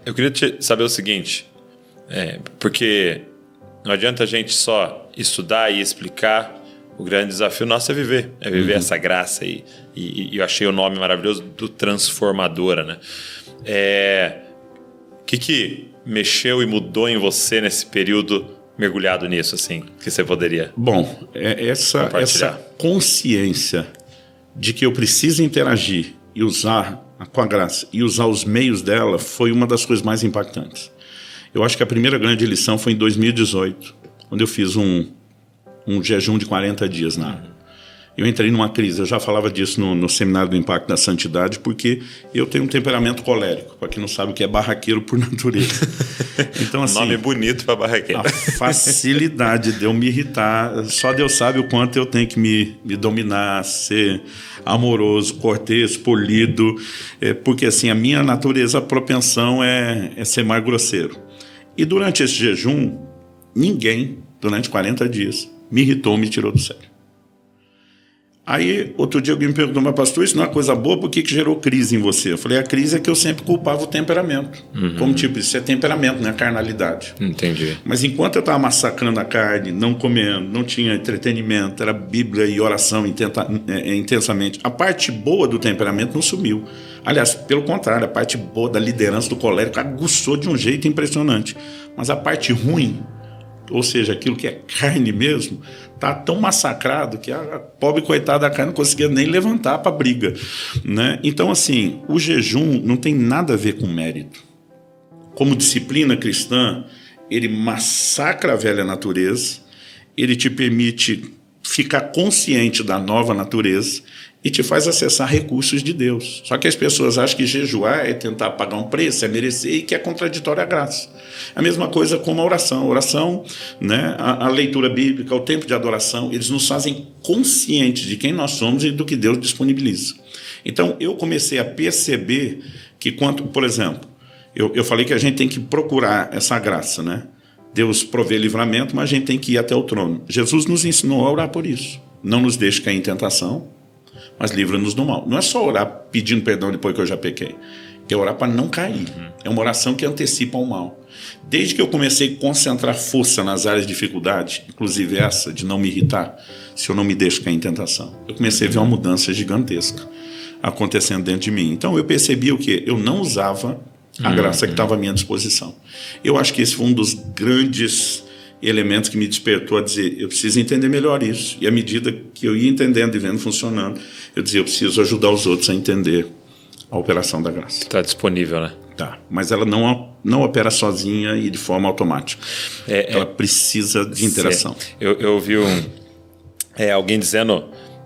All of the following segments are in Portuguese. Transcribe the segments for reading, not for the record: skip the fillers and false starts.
Eu queria saber o seguinte, porque não adianta a gente só estudar e explicar. O grande desafio nosso é viver essa graça. E eu achei o nome maravilhoso do Transformadora, né? O que mexeu e mudou em você nesse período mergulhado nisso, assim, que você poderia essa consciência de que eu preciso interagir e usar com a graça e usar os meios dela foi uma das coisas mais impactantes. Eu acho que a primeira grande lição foi em 2018, quando eu fiz um jejum de 40 dias na água. Eu entrei numa crise, eu já falava disso no Seminário do Impacto da Santidade, porque eu tenho um temperamento colérico, para quem não sabe o que é barraqueiro por natureza. Então, assim, nome bonito para barraqueiro. A facilidade de eu me irritar, só Deus sabe o quanto eu tenho que me dominar, ser amoroso, cortês, polido, porque assim, a minha natureza, a propensão é ser mais grosseiro. E durante esse jejum, ninguém, durante 40 dias, me irritou, me tirou do sério. Aí, outro dia alguém me perguntou, mas pastor, isso não é coisa boa, por que gerou crise em você? Eu falei, a crise é que eu sempre culpava o temperamento. Como tipo, isso é temperamento, não é carnalidade. Entendi. Mas enquanto eu estava massacrando a carne, não comendo, não tinha entretenimento, era Bíblia e oração intensamente, a parte boa do temperamento não sumiu. Aliás, pelo contrário, a parte boa da liderança do colérico aguçou de um jeito impressionante. Mas a parte ruim, ou seja, aquilo que é carne mesmo, está tão massacrado que a pobre coitada da carne não conseguia nem levantar para a briga, né? Então, assim, o jejum não tem nada a ver com mérito. Como disciplina cristã, ele massacra a velha natureza, ele te permite ficar consciente da nova natureza e te faz acessar recursos de Deus. Só que as pessoas acham que jejuar é tentar pagar um preço, é merecer, e que é contraditório à graça. A mesma coisa com a oração. A oração, né, a leitura bíblica, o tempo de adoração, eles nos fazem conscientes de quem nós somos e do que Deus disponibiliza. Então, eu comecei a perceber que por exemplo, eu falei que a gente tem que procurar essa graça, né? Deus provê livramento, mas a gente tem que ir até o trono. Jesus nos ensinou a orar por isso. Não nos deixe cair em tentação, mas livra-nos do mal. Não é só orar pedindo perdão depois que eu já pequei. É orar para não cair. É uma oração que antecipa o mal. Desde que eu comecei a concentrar força nas áreas de dificuldade, inclusive essa de não me irritar, se eu não me deixo cair em tentação, eu comecei a ver uma mudança gigantesca acontecendo dentro de mim. Então eu percebi o quê? Eu não usava a graça que estava à minha disposição. Eu acho que esse foi um dos grandes elementos que me despertou a dizer, eu preciso entender melhor isso. E à medida que eu ia entendendo e vendo funcionando, eu dizia, eu preciso ajudar os outros a entender a operação da graça. Está disponível, né? Tá, mas ela não opera sozinha e de forma automática. Ela precisa de interação. Eu ouvi alguém dizendo,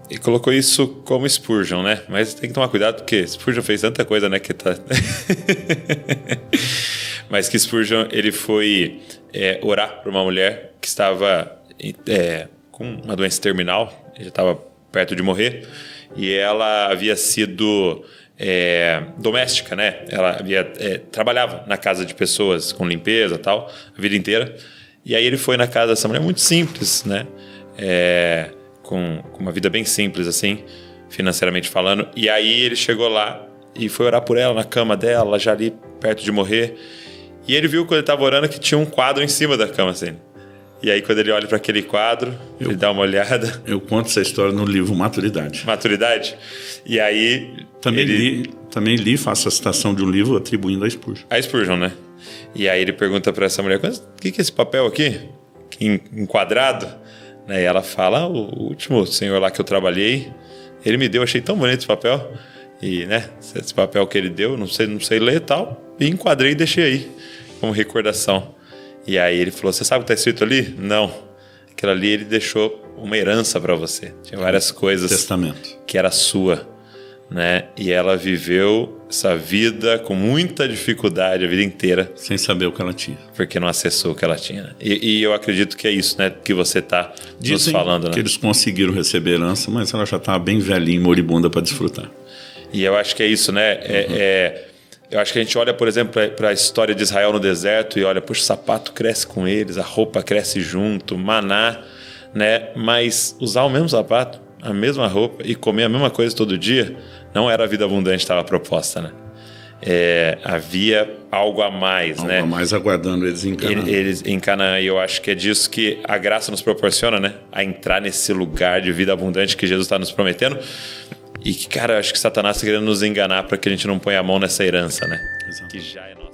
e colocou isso como Spurgeon, né? Mas tem que tomar cuidado porque Spurgeon fez tanta coisa, né? Que tá... Mas que Spurgeon, ele foi orar para uma mulher que estava com uma doença terminal, já estava perto de morrer, e ela havia sido doméstica, né? Ela trabalhava na casa de pessoas com limpeza e tal, a vida inteira. E aí ele foi na casa dessa mulher muito simples, né? Com uma vida bem simples, assim, financeiramente falando. E aí ele chegou lá e foi orar por ela na cama dela, já ali perto de morrer. E ele viu quando ele estava orando que tinha um quadro em cima da cama, assim. E aí quando ele olha para aquele quadro, ele dá uma olhada. Eu conto essa história no livro Maturidade. Maturidade? E aí... Também li, faço a citação de um livro atribuindo a Spurgeon. A Spurgeon, né? E aí ele pergunta para essa mulher, o que é esse papel aqui? Enquadrado? E ela fala, o último senhor lá que eu trabalhei, ele me deu, achei tão bonito esse papel. E, né, esse papel que ele deu, não sei ler e tal. E enquadrei e deixei aí, como recordação. E aí ele falou, você sabe o que está escrito ali? Não. Aquilo ali ele deixou uma herança para você. Tinha várias coisas. Testamento. Que era sua. Né? E ela viveu essa vida com muita dificuldade a vida inteira. Sem saber o que ela tinha. Porque não acessou o que ela tinha. Né? E eu acredito que é isso, né? Que você está nos falando. Né? Que eles conseguiram receber herança, mas ela já estava bem velhinha, moribunda para desfrutar. E eu acho que é isso, né? Eu acho que a gente olha, por exemplo, para a história de Israel no deserto e olha, poxa, o sapato cresce com eles, a roupa cresce junto, maná, né? Mas usar o mesmo sapato, a mesma roupa e comer a mesma coisa todo dia, não era a vida abundante que estava proposta, né? havia algo a mais, algo né? Algo a mais aguardando eles em Canaã. Eles em Canaã, e eu acho que é disso que a graça nos proporciona, né? A entrar nesse lugar de vida abundante que Jesus está nos prometendo. E que, cara, eu acho que Satanás está querendo nos enganar para que a gente não ponha a mão nessa herança, né? Exato. Que já é nossa.